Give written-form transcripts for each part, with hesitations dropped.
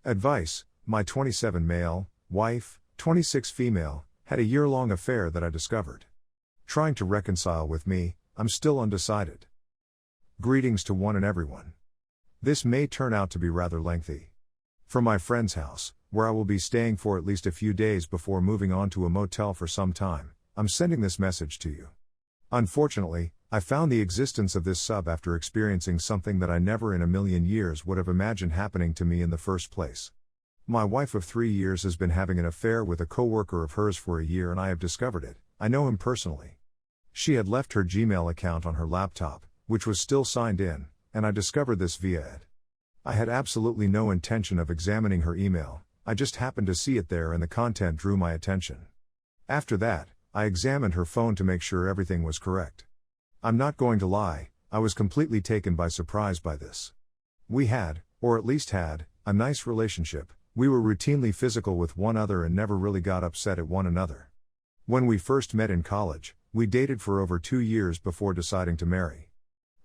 Advice: my 27 male, wife, 26 female, had a year-long affair that I discovered. Trying to reconcile with me, I'm still undecided. Greetings to one and everyone. This may turn out to be rather lengthy. From my friend's house, where I will be staying for at least a few days before moving on to a motel for some time, I'm sending this message to you. Unfortunately, I found the existence of this sub after experiencing something that I never in a million years would have imagined happening to me in the first place. My wife of 3 years has been having an affair with a coworker of hers for a year, and I have discovered it. I know him personally. She had left her Gmail account on her laptop, which was still signed in, and I discovered this via it. I had absolutely no intention of examining her email, I just happened to see it there and the content drew my attention. After that, I examined her phone to make sure everything was correct. I'm not going to lie, I was completely taken by surprise by this. We had, or at least had, a nice relationship. We were routinely physical with one another and never really got upset at one another. When we first met in college, we dated for over 2 years before deciding to marry.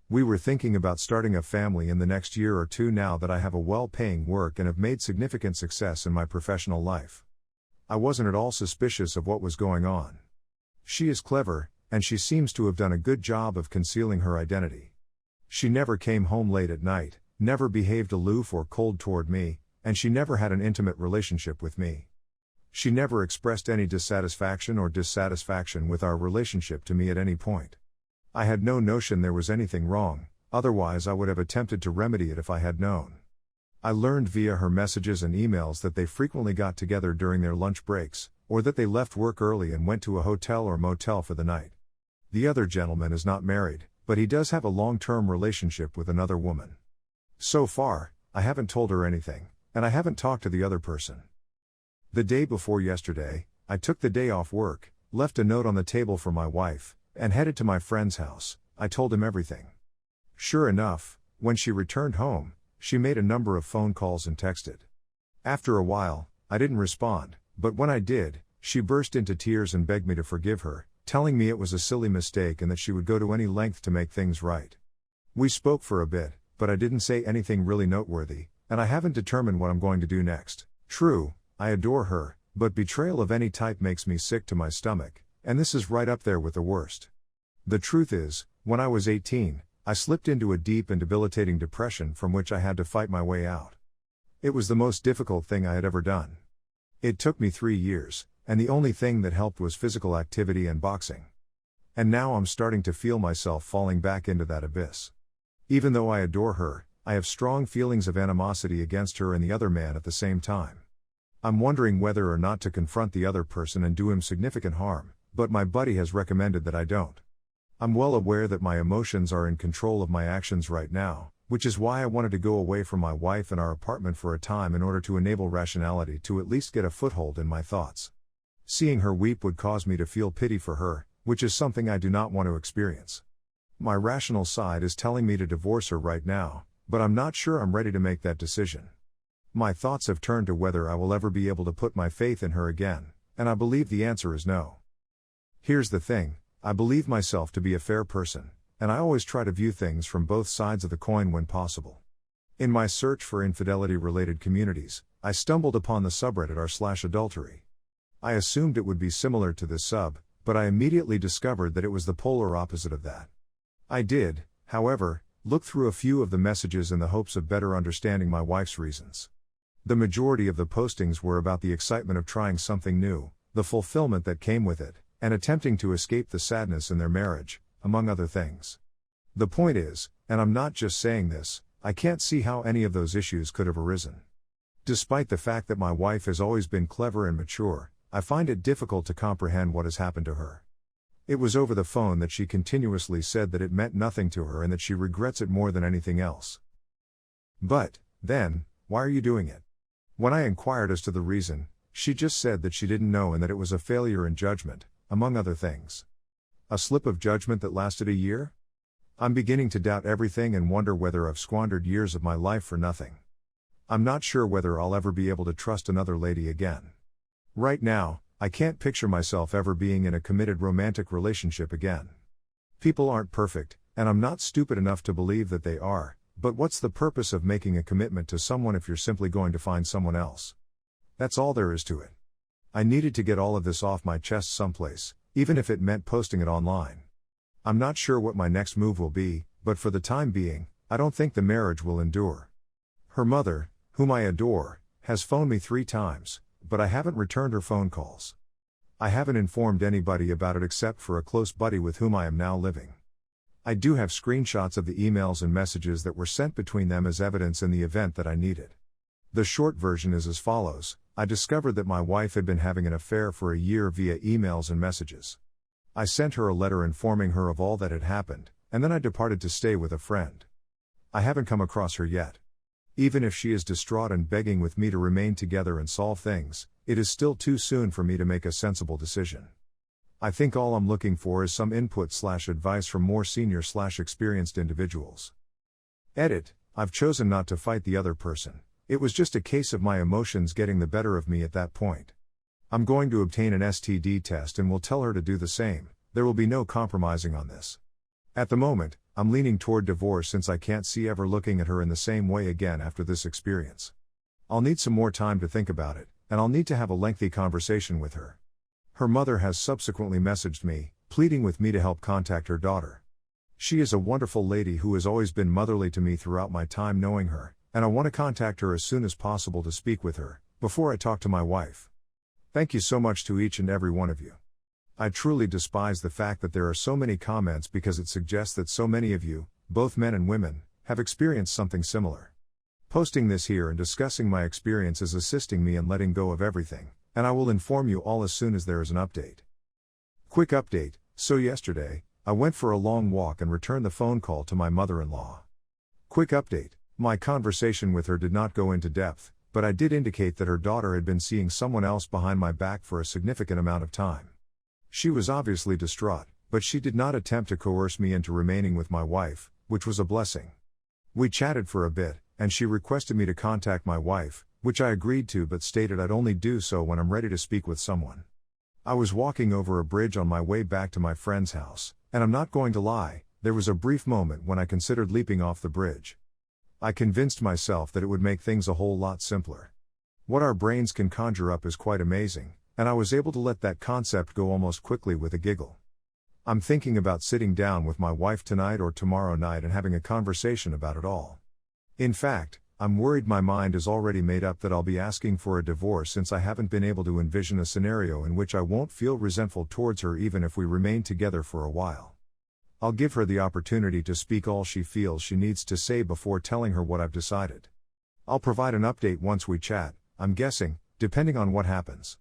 We were thinking about starting a family in the next year or two now that I have a well-paying work and have made significant success in my professional life. I wasn't at all suspicious of what was going on. She is clever, and she seems to have done a good job of concealing her identity. She never came home late at night, never behaved aloof or cold toward me, and she never had an intimate relationship with me. She never expressed any dissatisfaction or dissatisfaction with our relationship to me at any point. I had no notion there was anything wrong, otherwise I would have attempted to remedy it if I had known. I learned via her messages and emails that they frequently got together during their lunch breaks, or that they left work early and went to a hotel or motel for the night. The other gentleman is not married, but he does have a long-term relationship with another woman. So far, I haven't told her anything, and I haven't talked to the other person. The day before yesterday, I took the day off work, left a note on the table for my wife, and headed to my friend's house. I told him everything. Sure enough, when she returned home, she made a number of phone calls and texted. After a while, I didn't respond, but when I did, she burst into tears and begged me to forgive her, telling me it was a silly mistake and that she would go to any length to make things right. We spoke for a bit, but I didn't say anything really noteworthy, and I haven't determined what I'm going to do next. True, I adore her, but betrayal of any type makes me sick to my stomach, and this is right up there with the worst. The truth is, when I was 18, I slipped into a deep and debilitating depression from which I had to fight my way out. It was the most difficult thing I had ever done. It took me 3 years, and the only thing that helped was physical activity and boxing. And now I'm starting to feel myself falling back into that abyss. Even though I adore her, I have strong feelings of animosity against her and the other man at the same time. I'm wondering whether or not to confront the other person and do him significant harm, but my buddy has recommended that I don't. I'm well aware that my emotions are in control of my actions right now, which is why I wanted to go away from my wife and our apartment for a time in order to enable rationality to at least get a foothold in my thoughts. Seeing her weep would cause me to feel pity for her, which is something I do not want to experience. My rational side is telling me to divorce her right now, but I'm not sure I'm ready to make that decision. My thoughts have turned to whether I will ever be able to put my faith in her again, and I believe the answer is no. Here's the thing, I believe myself to be a fair person, and I always try to view things from both sides of the coin when possible. In my search for infidelity-related communities, I stumbled upon the subreddit r/adultery. I assumed it would be similar to this sub, but I immediately discovered that it was the polar opposite of that. I did, however, look through a few of the messages in the hopes of better understanding my wife's reasons. The majority of the postings were about the excitement of trying something new, the fulfillment that came with it, and attempting to escape the sadness in their marriage, among other things. The point is, and I'm not just saying this, I can't see how any of those issues could have arisen. Despite the fact that my wife has always been clever and mature, I find it difficult to comprehend what has happened to her. It was over the phone that she continuously said that it meant nothing to her and that she regrets it more than anything else. But, then, why are you doing it? When I inquired as to the reason, she just said that she didn't know and that it was a failure in judgment, among other things. A slip of judgment that lasted a year? I'm beginning to doubt everything and wonder whether I've squandered years of my life for nothing. I'm not sure whether I'll ever be able to trust another lady again. Right now, I can't picture myself ever being in a committed romantic relationship again. People aren't perfect, and I'm not stupid enough to believe that they are, But what's the purpose of making a commitment to someone if you're simply going to find someone else? That's all there is to it. I needed to get all of this off my chest someplace, even if it meant posting it online. I'm not sure what my next move will be, but for the time being, I don't think the marriage will endure. Her mother, whom I adore, has phoned me 3 times, but I haven't returned her phone calls. I haven't informed anybody about it except for a close buddy with whom I am now living. I do have screenshots of the emails and messages that were sent between them as evidence in the event that I need it. The short version is as follows: I discovered that my wife had been having an affair for a year via emails and messages. I sent her a letter informing her of all that had happened, and then I departed to stay with a friend. I haven't come across her yet. Even if she is distraught and begging with me to remain together and solve things, it is still too soon for me to make a sensible decision. I think all I'm looking for is some input/advice from more senior/experienced individuals. Edit: I've chosen not to fight the other person. It was just a case of my emotions getting the better of me at that point. I'm going to obtain an STD test and will tell her to do the same. There will be no compromising on this. At the moment, I'm leaning toward divorce since I can't see ever looking at her in the same way again after this experience. I'll need some more time to think about it, and I'll need to have a lengthy conversation with her. Her mother has subsequently messaged me, pleading with me to help contact her daughter. She is a wonderful lady who has always been motherly to me throughout my time knowing her, and I want to contact her as soon as possible to speak with her, before I talk to my wife. Thank you so much to each and every one of you. I truly despise the fact that there are so many comments because it suggests that so many of you, both men and women, have experienced something similar. Posting this here and discussing my experience is assisting me in letting go of everything, and I will inform you all as soon as there is an update. Quick update: so yesterday, I went for a long walk and returned the phone call to my mother-in-law. Quick update: my conversation with her did not go into depth, but I did indicate that her daughter had been seeing someone else behind my back for a significant amount of time. She was obviously distraught, but she did not attempt to coerce me into remaining with my wife, which was a blessing. We chatted for a bit, and she requested me to contact my wife, which I agreed to but stated I'd only do so when I'm ready to speak with someone. I was walking over a bridge on my way back to my friend's house, and I'm not going to lie, there was a brief moment when I considered leaping off the bridge. I convinced myself that it would make things a whole lot simpler. What our brains can conjure up is quite amazing, and I was able to let that concept go almost quickly with a giggle. I'm thinking about sitting down with my wife tonight or tomorrow night and having a conversation about it all. In fact, I'm worried my mind is already made up that I'll be asking for a divorce since I haven't been able to envision a scenario in which I won't feel resentful towards her even if we remain together for a while. I'll give her the opportunity to speak all she feels she needs to say before telling her what I've decided. I'll provide an update once we chat, I'm guessing, depending on what happens.